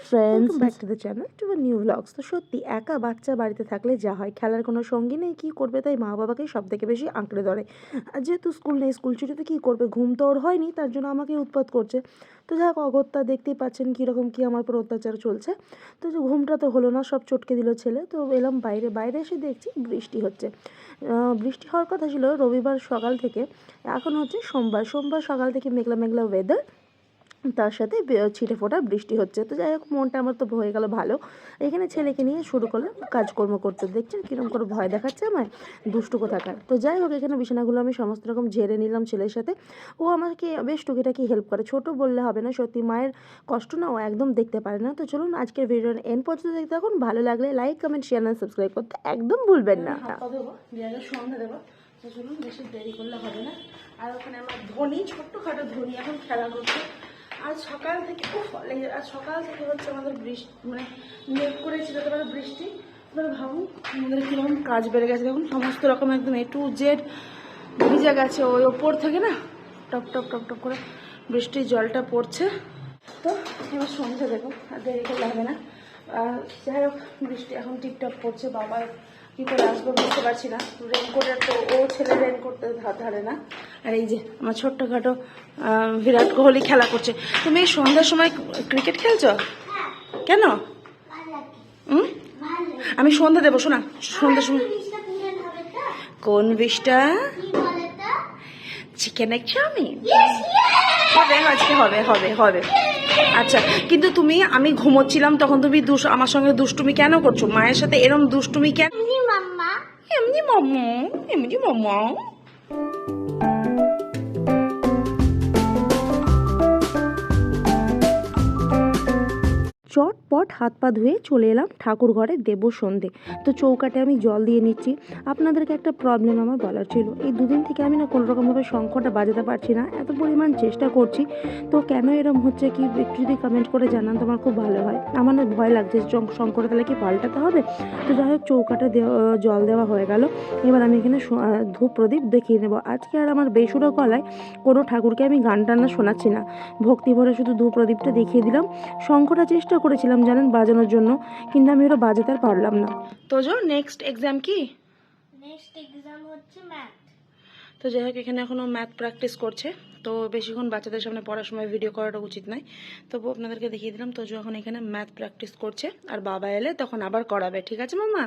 Friends, back to the channel to a new blogs. তো সত্যি একা বাচ্চা বাড়িতে থাকলে যা হয়, খেলার কোনো সঙ্গী নেই, কী করবে, তাই মা বাবাকেই সব থেকে বেশি আঁকড়ে ধরে। আর যেহেতু স্কুল নেই, স্কুল ছুটিতে কী করবে, ঘুম তো ওর হয়নি, তার জন্য আমাকে উৎপাত করছে। তো যাই হোক, অগত্যা দেখতেই পাচ্ছেন কীরকম কী আমার উপর অত্যাচার চলছে। তো যে ঘুমটা তো হলো না, সব চটকে দিল ছেলে। তো এলাম বাইরে, বাইরে এসে দেখছি বৃষ্টি হচ্ছে। বৃষ্টি হওয়ার কথা ছিল রবিবার সকাল থেকে, এখন হচ্ছে সোমবার। সোমবার সকাল থেকে মেঘলা মেঘলা ওয়েদার, তার সাথে ছিটে ফোঁটা বৃষ্টি হচ্ছে। তো যাই হোক, মনটা আমার তো হয়ে গেল ভালো। এখানে ছেলেকে নিয়ে শুরু করলাম কাজকর্ম করতে। দেখছেন কীরকম করে ভয় দেখাচ্ছে আমায়, দুষ্টু কোথাকার। তো যাই হোক, এখানে বিছানাগুলো আমি সমস্ত রকম ঝেড়ে নিলাম ছেলের সাথে। ও আমাকে বেশ টুকিটাকি হেল্প করে, ছোট বললে হবে না, সত্যি মায়ের কষ্ট না ও একদম দেখতে পারে না। তো চলুন আজকের ভিডিওর এন্ড পর্যন্ত দেখতে থাকুন। ভালো লাগলে লাইক, কমেন্ট, শেয়ার আর সাবস্ক্রাইব করতে একদম ভুলবেন না। সন্ধ্যা দেবো, তো চলুন, বেশি দেরি করলে হবে না। আর ওখানে আমার ধনী, ছোট্টখাটো ধনী এখন খেলা করছে। আজ সকাল থেকে আজ সকাল থেকে হচ্ছে আমাদের বৃষ্টি, মানে মেঘ করেছিল, তারপরে বৃষ্টি। এবার ভাবুন আমাদের কীরকম কাজ বেড়ে গেছে। দেখুন সমস্ত রকম একদম A to Z ভিজে গেছে। ওই ওপর থেকে না টপ টপ টপ টপ করে বৃষ্টির জলটা পড়ছে। তো এবার সন্ধ্যা দেখো, আর দেরি করলে হবে না। যাই হোক, বৃষ্টি এখন টিপটপ পড়ছে। বাবা কী করে আসবে বুঝতে পারছি না। রেনকোটের তো ও ছেলে রেনকোট ধারে না। আর এই যে আমার ছোট্টখাটো বিরাট কোহলি খেলা করছে। তুমি এই সন্ধ্যার সময় ক্রিকেট খেলছো কেন? আমি সন্ধ্যা দেবো, শোনা, সন্ধ্যার সময়। কোন বিষটা? চিকেন এগ চাউমিন হবে আজকে, হবে হবে হবে। আচ্ছা, কিন্তু তুমি, আমি ঘুমোচ্ছিলাম তখন তুমি আমার সঙ্গে দুষ্টুমি কেন করছো? মায়ের সাথে এরম দুষ্টুমি কেন? এমনি মাম্মা, এমনি মাম্মা, এমনি মাম্মা। চটপট হাত পা ধুয়ে চলে এলাম ঠাকুর ঘরে দেব সন্ধে। তো চৌকাটে আমি জল দিয়ে নিচ্ছি। আপনাদেরকে একটা প্রবলেম আমার বলার ছিল, এই দুদিন থেকে আমি না কোনো রকমভাবে শঙ্খটা বাজাতে পারছি না, এত পরিমাণ চেষ্টা করছি। তো কেন এরম হচ্ছে কি একটু যদি কমেন্ট করে জানান তো আমার খুব ভালো হয়। আমার না ভয় লাগছে শঙ্খটা তাহলে কি পাল্টাতে হবে। তো যাই হোক, চৌকাটে জল দেওয়া হয়ে গেল। এবার আমি এখানে ধূপ প্রদীপ দেখিয়ে নেব। আজকে আর আমার বেসুরো গলায় কোনো ঠাকুরকে আমি গান টান্না শোনাচ্ছি না, ভক্তি ভরে শুধু ধূপ প্রদীপটা দেখিয়ে দিলাম। শঙ্খটা চেষ্টা করেছিলাম জানেন বাজানোর জন্য, কিন্তু আমি ওটা বাজাতে আর পারলাম না। তো নেক্সট এক্সাম কি? নেক্সট এক্সাম হচ্ছে ম্যাথ। তো যাই হোক, এখানে এখনও ম্যাথ প্র্যাকটিস করছে। তো বেশিক্ষণ বাচ্চাদের সামনে পড়ার সময় ভিডিও করাটা উচিত নয়, তবু আপনাদেরকে দেখিয়ে দিলাম। তো এখন এখানে ম্যাথ প্র্যাকটিস করছে, আর বাবা এলে তখন আবার করাবে, ঠিক আছে মাম্মা?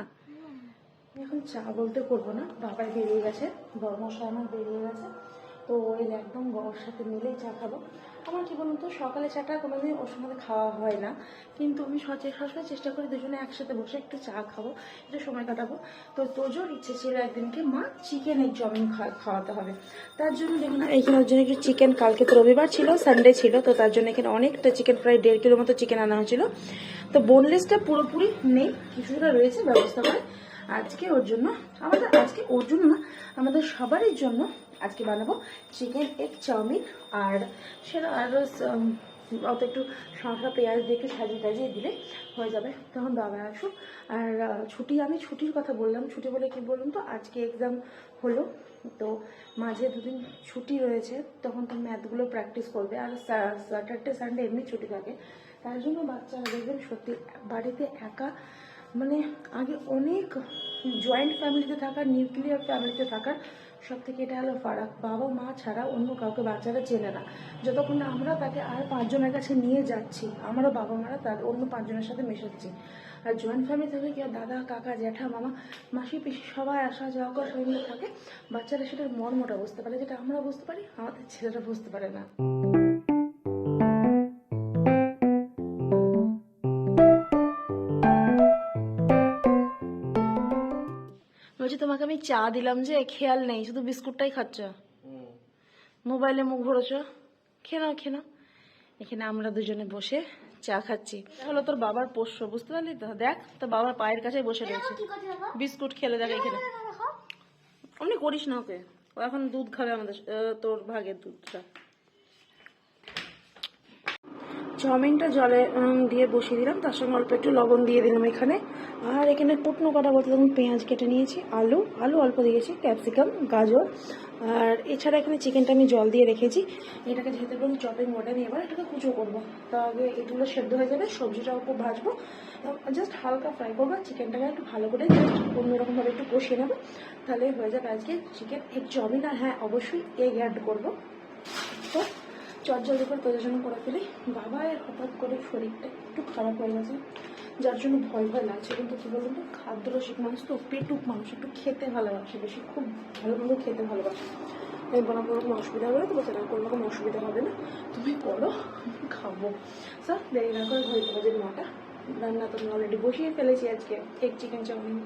এখন চা বলতে করবো না, বাবাই বেরিয়ে গেছে, বড়মশাই আমার বেরিয়ে গেছে। তো ওই একদম বড়োর সাথে মিলেই চা খাবো। আমার কি বলুন তো, সকালে চাটা কোনোদিন ওর সঙ্গে খাওয়া হয় না, কিন্তু আমি সবসময় চেষ্টা করি দুজনে একসাথে বসে একটু চা খাবো, একটু সময় কাটাবো। তো তোজোর ইচ্ছে ছিল একদিনকে মা চিকেন এগ চাউমিন খাওয়াতে হবে। তার জন্য দেখুন এইখানে ওর জন্য একটু চিকেন, কালকে তো রবিবার ছিল, সানডে ছিল, তো তার জন্য এখানে অনেকটা চিকেন, প্রায় 1.5 কিলো মতো চিকেন আনা হয়েছিল। তো বোনলেসটা পুরোপুরি নেই, কিছুটা রয়েছে, ব্যবস্থা করে আজকে ওর জন্য, আজকে ওর জন্য না, আমাদের সবারই জন্য আজকে বানাবো চিকেন এগ চাউমিন। আর সেটা আরও অত একটু শসা পেঁয়াজ দিয়ে একটু সাজিয়ে টাজিয়ে দিলে হয়ে যাবে। তখন বাবা আসুক। আর আমি ছুটির কথা বললাম, ছুটি বলে কি বলুন তো, আজকে এক্সাম হলো, তো মাঝে দুদিন ছুটি রয়েছে, তখন তো ম্যাথগুলো প্র্যাকটিস করবে। আর স্যাটারডে সানডে এমনি ছুটি থাকে, তার জন্য বাচ্চারা দেখবেন সত্যি বাড়িতে একা, মানে আগে অনেক জয়েন্ট ফ্যামিলিতে থাকার, নিউক্লিয়ার ফ্যামিলিতে থাকার সব থেকে এটা হলো ফারাক। বাবা মা ছাড়া অন্য কাউকে বাচ্চারা চেনে না। যতক্ষণ না আমরা তাকে আর 5 জনের কাছে নিয়ে যাচ্ছি, আমরা বাবা মারা তার অন্য 5 জনের সাথে মেশাচ্ছি। আর জয়েন্ট ফ্যামিলি থেকে কি দাদা, কাকা, জ্যাঠা, মামা, মাসি, পিসি সবাই আসা যাওয়া করে সবাই মিলে থাকে, বাচ্চারা সেটার মর্মটা বুঝতে পারে, যেটা আমরা বুঝতে পারি, আমাদের ছেলেরা বুঝতে পারে না। বলছি তোমাকে আমি চা দিলাম যে, খেয়াল নেই, শুধু বিস্কুটটাই খাচ্ছ, মোবাইলে মুখ ভরেছ। খেয়ে নাও। এখানে আমরা দুজনে বসে চা খাচ্ছি। হলো তোর বাবার পোষ্য, বুঝতে পারলি তো? দেখ তোর বাবার পায়ের কাছে বসে রয়েছে, বিস্কুট খেলে দেখ এখানে। অমনি করিস না ওকে, ও এখন দুধ খাবে আমাদের, তোর ভাগের দুধটা। চাউমিনটা জলে দিয়ে বসিয়ে দিলাম, তার সঙ্গে অল্প একটু লবণ দিয়ে দিলাম এখানে। আর এখানে কুটনো কাটা বলতে দেখুন পেঁয়াজ কেটে নিয়েছি, আলু অল্প দিয়েছি, ক্যাপসিকাম, গাজর, আর এছাড়া এখানে চিকেনটা আমি জল দিয়ে রেখেছি। এটাকে যেহেতু বলুন চপিং বোর্ডে নিয়ে এবার এটাকে কুচো করবো। তো আগে এগুলো সেদ্ধ হয়ে যাবে, সবজিটাও খুব ভাজবো, জাস্ট হালকা ফ্রাই করবো, চিকেনটাকে একটু ভালো করে জাস্ট অন্যরকমভাবে একটু কষিয়ে নেবো, তাহলে হয়ে যাবে আজকে চিকেন এগ চাউমিন। আর হ্যাঁ, অবশ্যই এগ অ্যাড করবো। তো চটজলদি করে প্রযোজনা করে ফেলি। বাবার হঠাৎ করে শরীরটা একটু খারাপ হয়ে গেছে, যার জন্য ভয় লাগছে। কিন্তু কী বলুন তো, খাদ্যরসিক মানুষ তো, পেটুক মানুষ, একটু খেতে ভালোবাসে বেশি, খুব ভালোভাবে খেতে ভালোবাসে। তাই বলা কোনো রকম অসুবিধা হবে না, তো বলছে না কোনো রকম অসুবিধা হবে না, তুমি করো, খাবো। স্যার দেরি না করে ঘড়িতে বাজে 9টা। রান্না তো আমি অলরেডি বসিয়ে ফেলেছি আজকে এগ চিকেন চাউমিন।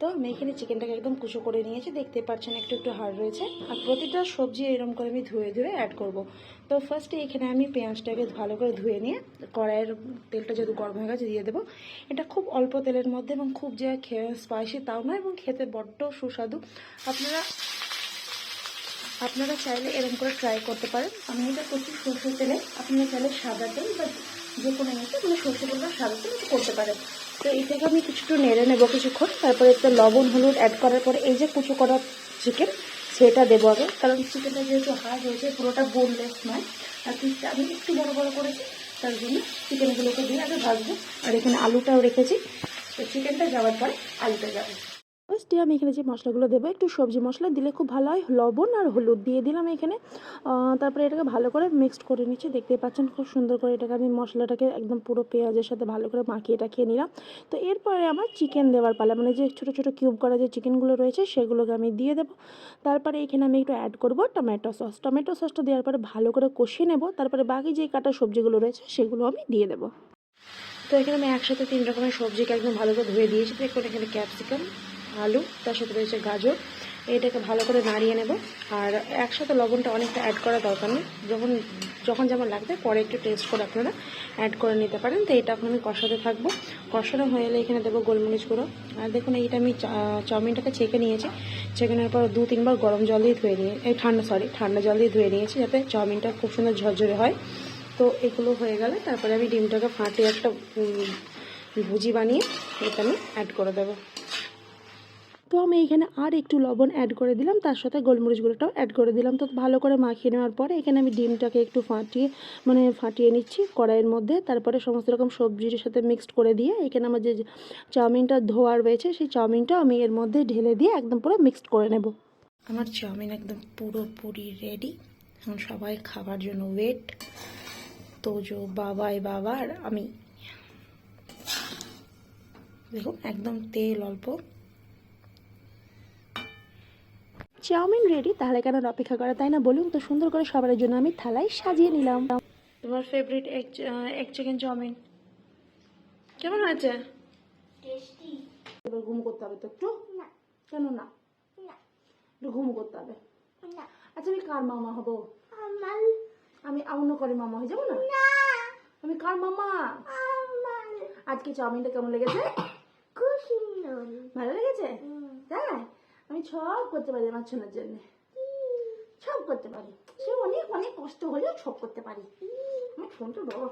তো আমি এখানে চিকেনটাকে একদম কুচো করে নিয়েছি, দেখতে পাচ্ছেন একটু একটু হাড় রয়েছে। আর প্রতিটা সবজি এরকম করে আমি ধুয়ে অ্যাড করব। তো ফার্স্টে এখানে আমি পেঁয়াজটাকে ভালো করে ধুয়ে নিয়ে কড়াইয়ের তেলটা যেহেতু গরম হয়ে গেছে দিয়ে দেবো। এটা খুব অল্প তেলের মধ্যে এবং খুব যে স্পাইসি তাও নয়, এবং খেতে বড্ড সুস্বাদু। আপনারা চাইলে এরকম করে ট্রাই করতে পারেন। আমি এটা করছি সরষের তেলে, আপনারা চাইলে সাদা তেল বা যে কোনো এতে মানে সরষে তেল বা সাদা তেল করতে পারেন। তো এটাকে আমি কিছুটা নেড়ে নেবো কিছুক্ষণ, তারপরে একটু লবণ হলুদ অ্যাড করার পরে এই যে কুচো করা চিকেন সেটা দেবো আগে, কারণ চিকেনটা যেহেতু হার্ড হয়েছে পুরোটা বোনলেস নয়, আর পিসটা আমি একটু বড় করেছি, তার জন্য চিকেনগুলোকে দিয়ে আগে ভাজবো। আর এখানে আলুটাও রেখেছি, তো চিকেনটা যাওয়ার পরে আলুটা যাবে। ফার্স্টে আমি এখানে যে মশলাগুলো দেবো, একটু সবজি মশলা দিলে খুব ভালো হয়, লবণ আর হলুদ দিয়ে দিলাম এখানে। তারপরে এটাকে ভালো করে মিক্সড করে নিচ্ছি, দেখতে পাচ্ছেন খুব সুন্দর করে এটাকে আমি মশলাটাকে একদম পুরো পেঁয়াজের সাথে ভালো করে মাখিয়ে টাখিয়ে নিলাম। তো এরপরে আমার চিকেন দেওয়ার পালা, মানে যে ছোটো ছোটো কিউব করা যে চিকেনগুলো রয়েছে সেগুলোকে আমি দিয়ে দেবো। তারপরে এখানে আমি একটু অ্যাড করবো টমেটো সসটা দেওয়ার পরে ভালো করে কষিয়ে নেবো। তারপরে বাকি যে কাটা সবজিগুলো রয়েছে সেগুলো আমি দিয়ে দেবো। তো এখানে আমি একসাথে 3 রকমের সবজিকে একদম ভালো করে ধুয়ে দিয়েছি। তো এখানে ক্যাপসিকাম, আলু, তার সাথে রয়েছে গাজর, এটাকে ভালো করে নাড়িয়ে নেব। আর একসাথে লবণটা অনেকটা অ্যাড করা দরকার নেই, যখন যেমন লাগবে পরে একটু টেস্ট করে আপনারা অ্যাড করে নিতে পারেন। তো এটা এখন আমি কষাতে থাকবো। কষানো হয়ে এলে এখানে দেবো গোলমরিচ গুঁড়ো। আর দেখুন এইটা আমি চাউমিনটাকে ছেঁকে নিয়েছি, ছেঁকে নেওয়ার পর 2-3 বার গরম জল দিয়ে ধুয়ে নিয়ে ঠান্ডা জল দিয়ে ধুয়ে নিয়েছি, যাতে চাউমিনটা খুব সুন্দর ঝরঝরে হয়। তো এগুলো হয়ে গেলে তারপরে আমি ডিমটাকে ফাটিয়ে একটা ভুজি বানিয়ে এটা আমি অ্যাড করে দেবো। তো আমি এখানে আর একটু লবণ অ্যাড করে দিলাম, তার সাথে গোলমরিচ গুঁড়োটাও অ্যাড করে দিলাম। তো ভালো করে মাখিয়ে নেওয়ার পরে এখানে আমি ডিমটাকে একটু ফাটিয়ে নিচ্ছি কড়াইয়ের মধ্যে। তারপরে সমস্ত রকম সবজির সাথে মিক্সড করে দিয়ে এখানে আমার যে চাউমিনটা ধোয়া রয়েছে সেই চাউমিনটাও আমি এর মধ্যে ঢেলে দিয়ে একদম পুরো মিক্সড করে নেব। আমার চাউমিন একদম পুরোপুরি রেডি, এখন সবাই খাবার জন্য ওয়েট। তো বাবার আমি দেখুন একদম তেল অল্প, চাউমিন রেডি। তাহলে কেন অপেক্ষা করা, তাই না বলুন? তো সুন্দর করে সবার জন্য আমি থালায় সাজিয়ে নিলাম। তোমার ফেভারিট এগ চিকেন চাউমিন কেমন হয়েছে? টেস্টি। এবার ঘুম করতে হবে তো একটু? না। কেন না? না। একটু ঘুম করতে হবে। না। আচ্ছা আমি কার মামা হবো? আমার। আমি অন্য করে মামা হয়ে যাবো না? না। আমি কার মামা? আমার। আজকে চাউমিনটা কেমন লেগেছে? খুব সুন্দর। ভালো লেগেছে? তাই আমি সব করতে পারি আমার ছোনার জন্য, সব করতে পারি। সে অনেক অনেক কষ্ট হলেও সব করতে পারি। আমার ফোনটা বাবা।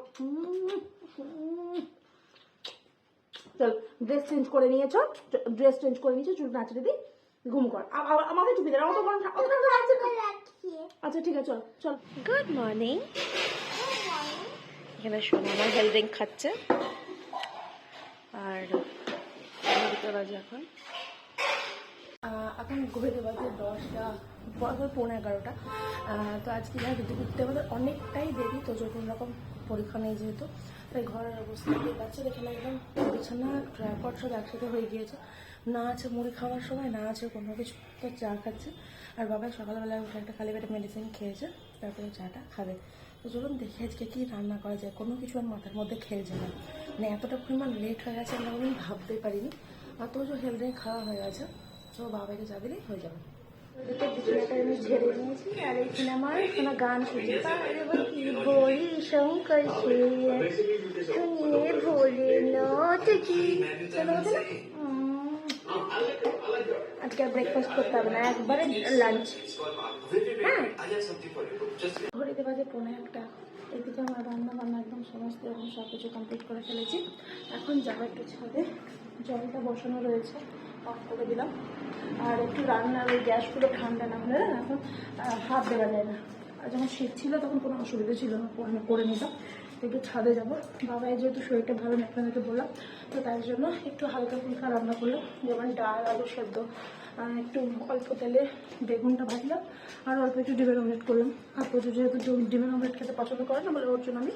চল ড্রেস চেঞ্জ করে নিয়েছ, চুল নাচড়ে দিই, ঘুম কর। আমাকে চুপি দেয়, আচ্ছা ঠিক আছে, চল চল। Good morning. এখানে সোনা আমার হেলথ ড্রিঙ্ক খাচ্ছে, আর ভিতরে বাজে এখন ঘুরে বাজে 10টা, 11:15। তো আজকে যা ঘুরতে আমাদের অনেকটাই দেরি, তো যখন রকম পরীক্ষা নেই যেহেতু, তাই ঘরের অবস্থা দিয়ে বাচ্চাদের এখানে একদম বিছানা ট্রাইপড সব একসাথে হয়ে গিয়েছে। না আছে মুড়ি খাওয়ার সময়, না আছে কোনো কিছু, তো চা খাচ্ছে। আর বাবা সকালবেলা উঠে একটা খালি পেটে মেডিসিন খেয়েছে, তারপরে চাটা খাবে। তো চলুন দেখি আজকে কী রান্না করা যায়। কোনো কিছু আর মাথার মধ্যে খেলছে না, মানে এতটা পরিমাণ লেট হয়ে গেছে আমি ভাবতেই পারিনি। অত যে হেলথ ড্রিঙ্ক খাওয়া হয়ে গেছে, তো বাবাকে চা দিলেই হয়ে যাবে। ওদিকে বিছানাটা আমি ঝেড়ে নিয়েছি আর এখানে আমার কোনো গান শুনছি পার্বতী ভোলি শঙ্কর শুনিয়ে ভোলে নটকি আজকে ব্রেকফাস্ট করতে হবে না, একবারে লাঞ্চ। হ্যাঁ, ঘড়িতে বাজে 1:45। এদিকে আমার রান্না বান্না একদম সমস্ত রকম সব কিছু কমপ্লিট করে ফেলেছি। এখন যাবো একটু ছাদে, জলটা বসানো রয়েছে, অফ করে দিলাম। আর একটু রান্নার ওই গ্যাসগুলো ঠান্ডা না হলে এখন হাত দেওয়া যায় না। আর যখন শীত ছিল তখন কোনো অসুবিধা ছিল না, করে নিতাম। একটু ছাদে যাবো, বাবাই যেহেতু শরীরটা ভালো না আপনাদেরকে বললাম, তো তার জন্য একটু হালকা ফুলকা রান্না করলাম, যেমন ডাল, আলু সেদ্ধ, একটু অল্প তেলে বেগুনটা ভাজলাম, আর অল্প একটু ডিমের অমলেট করলাম। আর প্রচুর যেহেতু ডিমের অমলেট খেতে পছন্দ করে না বলে ওর জন্য আমি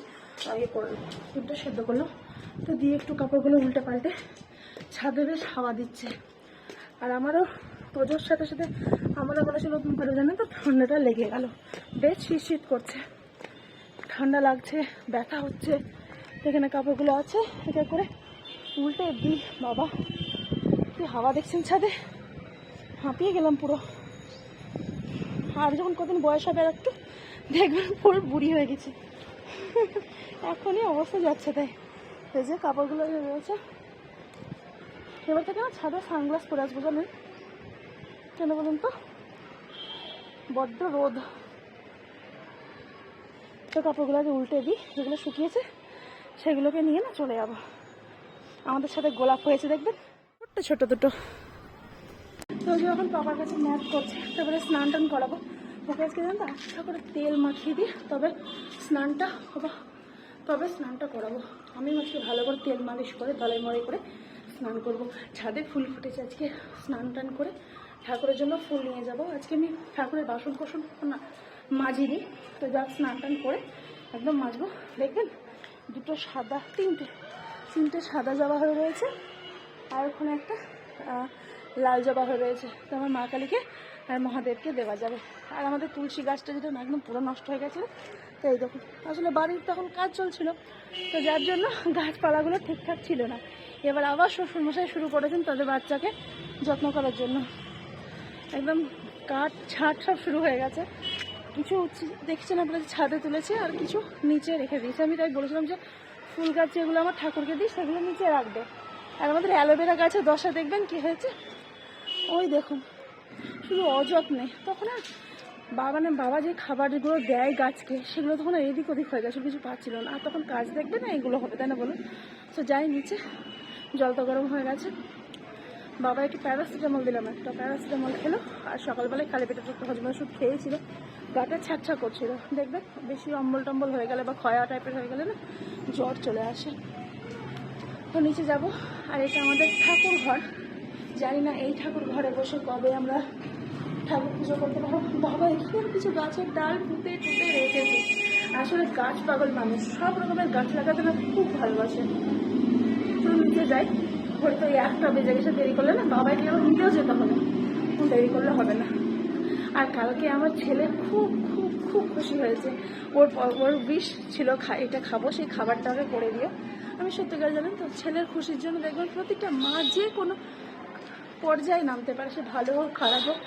ইয়ে করলাম, ডিমটা সেদ্ধ করলাম। তো দিয়ে একটু কাপড়গুলো উল্টে পাল্টে ছাদে বেশ হাওয়া দিচ্ছে। আর আমারও তোজোর সাথে সাথে আমারও মনে হচ্ছে নতুন করে জানে তো ঠান্ডাটা লেগে গেল, বেশ শীত করছে, ঠান্ডা লাগছে, ব্যথা হচ্ছে। এখানে কাপড়গুলো আছে, এটা করে উল্টে দিই। বাবা কি হাওয়া দেখছেন ছাদে, হাঁপিয়ে গেলাম পুরো। আর যখন কতদিন বয়স হবে আর একটু দেখবেন পুরো বুড়ি হয়ে গেছে। এখনই অবস্থা যাচ্ছে তাই। এই যে কাপড়গুলো রয়েছে, এবার থেকে না ছাদে সানগ্লাস পরে আসবো জানেন কেন বলুন তো, বড্ড রোদ। তো কাপড়গুলোকে উল্টে দিই, যেগুলো শুকিয়েছে সেগুলোকে নিয়ে না চলে যাবো। আমাদের সাথে গোলাপ হয়েছে দেখবেন, ছোট্ট ছোট দুটো। তো যখন পাপার কাছে ম্যাথ করছে, তারপরে স্নান টান করাবো ওকে। আজকে জানতো আচ্ছা করে তেল মাখিয়ে দিই তবে স্নানটা হবো, তবে স্নানটা করাবো। আমি আজকে ভালো করে তেল মালিশ করে দলাই মলাই করে স্নান করব। ছাদে ফুল ফুটেছে, আজকে স্নান টান করে ঠাকুরের জন্য ফুল নিয়ে যাব। আজকে আমি ঠাকুরের বাসন কোসন না মাজিনি, তো যাক স্নান টান করে একদম মাজবো। দেখবেন দুটো সাদা, তিনটে সাদা জবা হয়ে রয়েছে, আর ওখানে একটা লাল জবা হয়ে রয়েছে। তো আমার মা কালীকে আর মহাদেবকে দেওয়া যাবে। আর আমাদের তুলসী গাছটা যেটা না একদম পুরো নষ্ট হয়ে গেছে, তো এই দেখুন আসলে বাড়ির তখন কাজ চলছিল, তো যার জন্য গাছপালাগুলো ঠিকঠাক ছিল না। এবার আবার শ্বশুরমশাই শুরু করেছেন তাদের বাচ্চাকে যত্ন করার জন্য, একদম কাঠ ছাট সব শুরু হয়ে গেছে। কিছু দেখছেন আপনারা ছাদে তুলেছে, আর কিছু নিচে রেখে দিয়েছে। আমি তাই বলেছিলাম যে ফুল গাছ যেগুলো আমার ঠাকুরকে দিই সেগুলো নিচে রাখবে। আর আমাদের অ্যালোভেরা গাছের দশা দেখবেন কি হয়েছে, ওই দেখুন শুধু অযত্নে। তখন আর বাবা যে খাবারগুলো দেয় গাছকে সেগুলো তখন এদিক ওদিক হয়ে গেছে, কিছু পাচ্ছিল না। আর তখন কাজ দেখবে না এগুলো হবে, তাই না বলুন? তো যাই নিচে, জল তো গরম হয়ে গেছে। বাবা একটু প্যারাসিটামল দিলাম, একটা প্যারাসিটামল খেলো। আর সকালবেলায় খালি পেটে একটু হজমের ওষুধ খেয়েছিল, গাটা ছ্যাঁচা করছিল। দেখবেন বেশি অম্বল টম্বল হয়ে গেলে বা ক্ষয়া টাইপের হয়ে গেলে না জ্বর চলে আসে। তো নিচে যাব। আর এটা আমাদের ঠাকুর ঘর, জানি না এই ঠাকুর ঘরে বসে কবে আমরা ঠাকুর পুজো করতে পারবো। বাবা এখানে কিছু গাছের ডাল পুঁতে টুতে রেখেছে। আসলে গাছ পাগল মানুষ, সব রকমের গাছ লাগাতে না খুব ভালোবাসে। তো নিচে যাই, হয়তো এই 1টা বেজে গেছে, দেরি করলে না বাবাকে আবার নিয়েও যেতে হবে, দেরি করলে হবে না। আর কালকে আমার ছেলে খুব খুব খুব খুশি হয়েছে, ওর উইশ ছিল এটা খাবো, সেই খাবারটা আগে করে দিও। আমি সত্যিকার জানেন তো ছেলের খুশির জন্য দেখবেন প্রত্যেকটা মা যে কোনো পর্যায়ে নামতে পারে, সে ভালো হোক খারাপ হোক,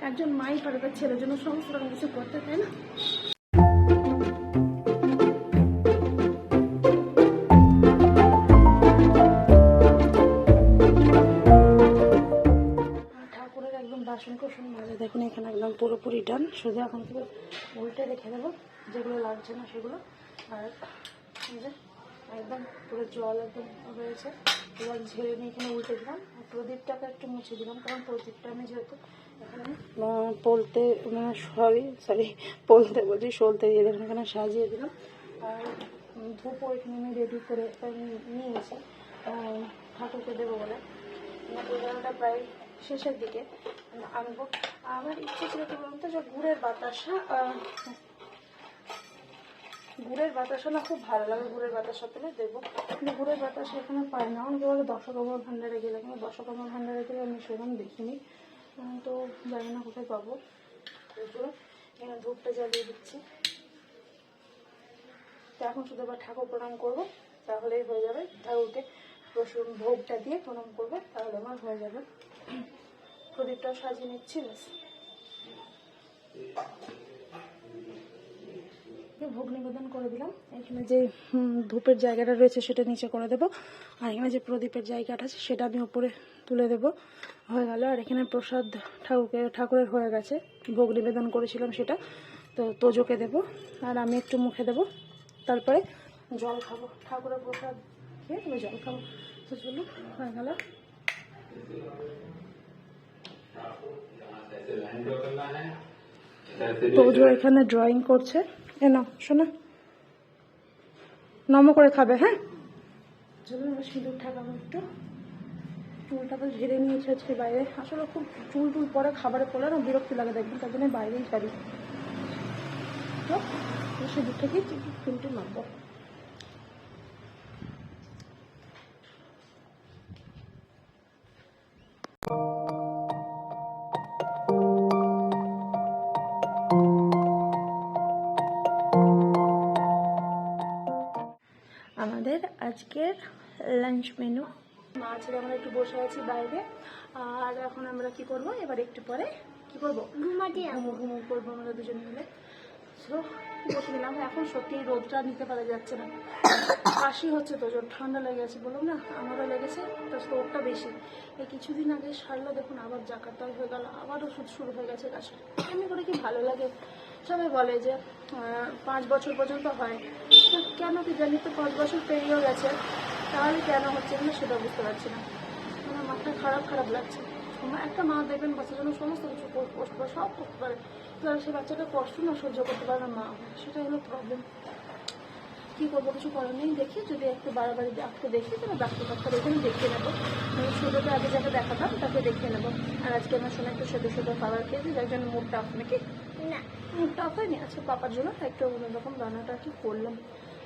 একজন মাই পারে তার ছেলের জন্য সমস্ত রকম কিছু করতে, তাই না? ঠাকুরের একদম বাসন কোসন মাজা দেখুন এখানে একদম পুরোপুরি ডান, শুধু এখন থেকে উল্টে রেখে দেবো যেগুলো লাগছে না সেগুলো। আর এই যে একদম পুরো জল একদম রয়েছে, এবার ঝেড়ে নিয়ে এখানে উল্টে দিলাম। আর প্রদীপটাকে একটু মুছে দিলাম, কারণ প্রদীপটা আমি যেহেতু এখানে পলতে বলছি সলতে দিয়ে দিলাম, এখানে সাজিয়ে দিলাম। আর ধূপও এখানে আমি রেডি করে নিয়েছি ঠাকুরকে দেবো বলে। পুজোটা প্রায় শেষের দিকে আনবো। আমার ইচ্ছে ছিল কি বলুন তো, যে গুড়ের বাতাসা না খুব ভালো লাগে, গুড়ের বাতাসা পেলে দেবো, কিন্তু গুড়ের বাতাসা এখানে পাই না। অনেকে বলে দশকর্মা ভাণ্ডারে গেলে, কিন্তু দশকর্মা ভাণ্ডারে গেলে আমি সেরকম দেখিনি, তো জানি না কোথায় পাবো। এগুলো এখানে ধূপটা জ্বালিয়ে দিচ্ছি। তো এখন শুধু আবার ঠাকুর প্রণাম করবো, তাহলেই হয়ে যাবে। ঠাকুরকে রসুন ভোগটা দিয়ে প্রণাম করবো, তাহলে আমার হয়ে যাবে। প্রদীপটাও সাজিয়ে নিচ্ছি, ব্যাস। ভোগ নিবেদন করে দিলাম। এখানে যে ধূপের জায়গাটা রয়েছে সেটা নিচে করে দেবো, আর এখানে যে প্রদীপের জায়গাটা আছে সেটা আমি উপরে তুলে দেবো। হয়ে গেল। আর এখানে প্রসাদ ঠাকুরের হয়ে গেছে, ভোগ নিবেদন করেছিলাম সেটা, তো তোজোকে দেবো আর আমি একটু মুখে দেবো, তারপরে জল খাবো। ঠাকুরের প্রসাদ খেয়ে তবে জল খাবো। তো চলুন, হয়ে গেল। তোজো এখানে ড্রয়িং করছে। এ নাও শোনা, নম করে খাবে। হ্যাঁ চলুন, এবার সিঁদুর ঠাকাবো একটু। চুলটা তো ঝেড়ে নিয়েছে আজকে বাইরে, আসলে খুব চুল টুল পরে খাবারে পড়লে না বিরক্তি লাগে, দেখবেন, তার জন্য বাইরেই ছাড়ি। তো সিঁদুর থেকেই চুলটি মাখবো। আমাদের আজকের লাঞ্চ মেনু, মা ছেলে আমরা একটু বসে আছি বাইরে। আর এখন আমরা কি করব, এবার একটু পরে কি করব, ঘুমো করবো আমরা দুজনে মিলে। সো বসে নিলাম। এখন সত্যি রোদটা নিতে পারা যাচ্ছে না, কাশি হচ্ছে, তো জোর ঠান্ডা লেগে গেছে, বললাম না আমারও লেগেছে, তো স্টোভটা বেশি। এই কিছুদিন আগে সারলো, দেখুন আবার জাকাতাল হয়ে গেল, আবার ওষুধ শুরু হয়ে গেছে কাশি। এমনি করে কি ভালো লাগে, সবাই বলে যে 5 বছর পর্যন্ত হয়, তো কেন কি জানি, তো 5 বছর পেরিয়েও গেছে, তাহলে কেন হচ্ছে না সেটা বুঝতে পারছি না। আমার মাথা খারাপ লাগছে। একটা মা দেখবেন বাচ্চার জন্য সমস্ত কিছু কষ্ট করে, সব করতে পারে, তাহলে সে বাচ্চাটা কষ্ট না সহ্য করতে পারে না মা, সেটাই হলো প্রবলেম। কী করবো, কিছু করার নেই। দেখি যদি একটু বাড়াবাড়ি ডাক্তার দেখি, তাহলে ডাক্তার এখানে দেখিয়ে নেবো। ছোটোকে আগে যাকে দেখাতাম তাকে দেখিয়ে নেবো। আর আজকে আমার শোনা একটু সেদ্ধ খাবার খেয়েছি, যার জন্য মুডটা অফ, নাকি না মুডটা অফ হয়নি। আজকে পাপার জন্য একটু অন্যরকম রান্নাটা আর কি করলাম।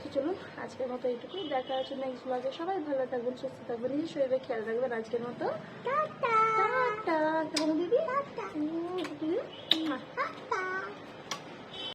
তো চলুন, আজকের মতো এইটুকুই, দেখা হচ্ছে নেক্সট ব্লগে। সবাই ভালো থাকবেন, সুস্থ থাকবেন, নিজের শরীরে খেয়াল রাখবেন। আজকের মতো টাটা। দিদি টাটা।